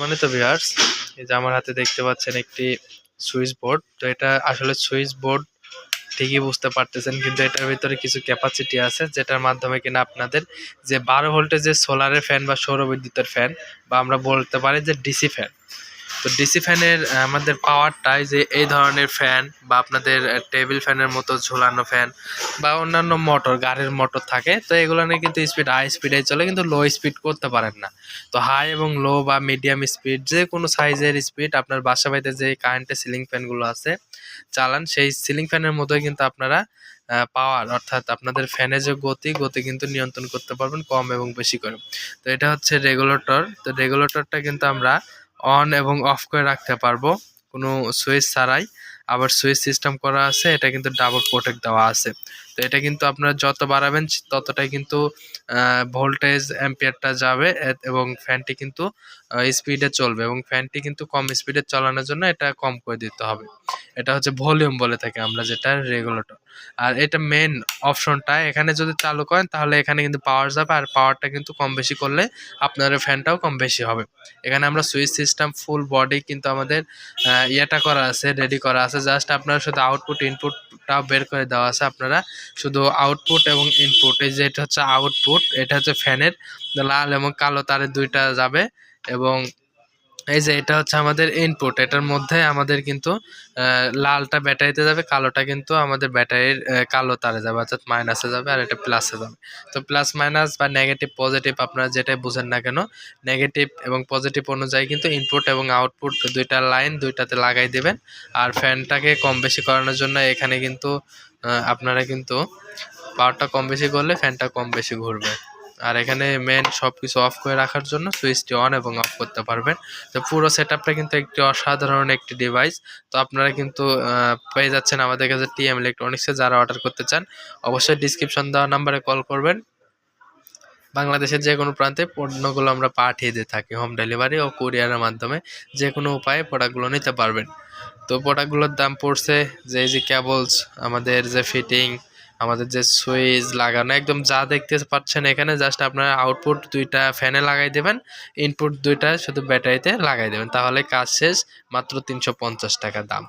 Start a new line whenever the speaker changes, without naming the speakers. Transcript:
মানে তো ভিউয়ার্স, এই যে আমার হাতে দেখতে পাচ্ছেন একটি সুইচ বোর্ড। তো এটা আসলে সুইচ বোর্ড ঠিকই বুঝতে পারতেছেন, কিন্তু এটার ভিতরে কিছু ক্যাপাসিটি আছে যেটার মাধ্যমে কিনা আপনাদের যে 12 ভোল্টের যে সোলারের ফ্যান বা সৌর বিদ্যুতের ফ্যান, বা আমরা বলতে পারি যে ডিসি ফ্যান। তো ডিসি ফ্যানের আমাদের পাওয়ারটাই যে এই ধরনের ফ্যান বা আপনাদের টেবিল ফ্যানের মতো ঝোলানো ফ্যান বা অন্যান্য মোটর, গাড়ির মোটর থাকে, তো এগুলো নিয়ে কিন্তু স্পিড হাই স্পিডে চলে, কিন্তু লো স্পিড করতে পারেন না। তো হাই এবং লো বা মিডিয়াম স্পিড যে কোনো সাইজের স্পিড আপনার বাসা বাড়িতে যে কারেন্টের সিলিং ফ্যানগুলো আছে চালান, সেই সিলিং ফ্যানের মতোই কিন্তু আপনারা পাওয়ার অর্থাৎ আপনাদের ফ্যানের যে গতি কিন্তু নিয়ন্ত্রণ করতে পারবেন কম এবং বেশি করে। তো এটা হচ্ছে রেগুলেটর। তো রেগুলেটরটা কিন্তু আমরা অন এবং অফ করে রাখতে পারবো কোনো সুইচ ছাড়াই। আবার সুইচ সিস্টেম করা আছে, এটা কিন্তু ডাবল প্রোটেক্ট দেওয়া আছে। তো এটা কিন্তু আপনারা যত বাড়াবেন ততটাই কিন্তু ভোল্টেজ অ্যাম্পিয়ারটা যাবে, এবং ফ্যানটি কিন্তু স্পিডে চলবে, এবং ফ্যানটি কিন্তু কম স্পিডে চালানোর জন্য এটা কম করে দিতে হবে। এটা হচ্ছে ভলিউম বলে থাকি আমরা, যেটা রেগুলেটর। আর এটা মেন অপশনটা এখানে যদি চালু করেন তাহলে এখানে কিন্তু পাওয়ার যাবে, আর পাওয়ারটা কিন্তু কম বেশি করলে আপনার ফ্যানটাও কম বেশি হবে। এখানে আমরা সুইচ সিস্টেম ফুল বডি কিন্তু আমাদের ইয়েটা করা আছে, রেডি করা আছে। জাস্ট আপনারা শুধু আউটপুট ইনপুটটাও বের করে দেওয়া আছে। আপনারা শুধু আউটপুট এবং ইনপুট, এই যে এটা হচ্ছে আউটপুট, এটা হচ্ছে ফ্যানের লাল এবং কালো তারের দুইটা যাবে, এবং এই যে এটা হচ্ছে আমাদের ইনপুট। এটার মধ্যে আমাদের কিন্তু লালটা ব্যাটারিতে যাবে, কালোটা কিন্তু আমাদের ব্যাটারির কালো তারে যাবে, অর্থাৎ মাইনাসে যাবে, আর এটা প্লাসে যাবে। তো প্লাস মাইনাস বা নেগেটিভ পজিটিভ আপনারা যেটাই বুঝেন না কেন, নেগেটিভ এবং পজিটিভ অনুযায়ী কিন্তু ইনপুট এবং আউটপুট দুইটা লাইন দুইটাতে লাগাই দেবেন। আর ফ্যানটাকে কম বেশি করানোর জন্য এখানে কিন্তু আপনারা কিন্তু পাওয়ারটা কম বেশি করলে ফ্যানটা কম বেশি ঘুরবে। আর এখানে মেন সবকিছু অফ করে রাখার জন্য সুইচটি অন এবং অফ করতে পারবেন। তো পুরো সেটআপটা কিন্তু একটি অসাধারণ একটি ডিভাইস। তো আপনারা কিন্তু পেয়ে যাচ্ছেন আমাদের কাছে টিএম ইলেকট্রনিক্সে। যারা অর্ডার করতে চান অবশ্যই ডিসক্রিপশন দেওয়া নাম্বারে কল করবেন। বাংলাদেশের যে কোনো প্রান্তে পণ্যগুলো আমরা পাঠিয়ে দিয়ে থাকি হোম ডেলিভারি ও কুরিয়ারের মাধ্যমে। যে কোনো উপায়ে প্রোডাক্টগুলো নিতে পারবেন। তো প্রোডাক্টগুলোর দাম পড়ছে যে এই যে কেবলস, আমাদের যে ফিটিং, আমাদের যে সুইচ লাগানো, একদম যা দেখতে পাচ্ছেন এখানে জাস্ট আপনারা আউটপুট দুইটা ফ্যানে লাগাই দেবেন, ইনপুট দুইটা শুধু ব্যাটারিতে লাগাই দেবেন, তাহলে কাজ শেষ। মাত্র 350 টাকা দাম।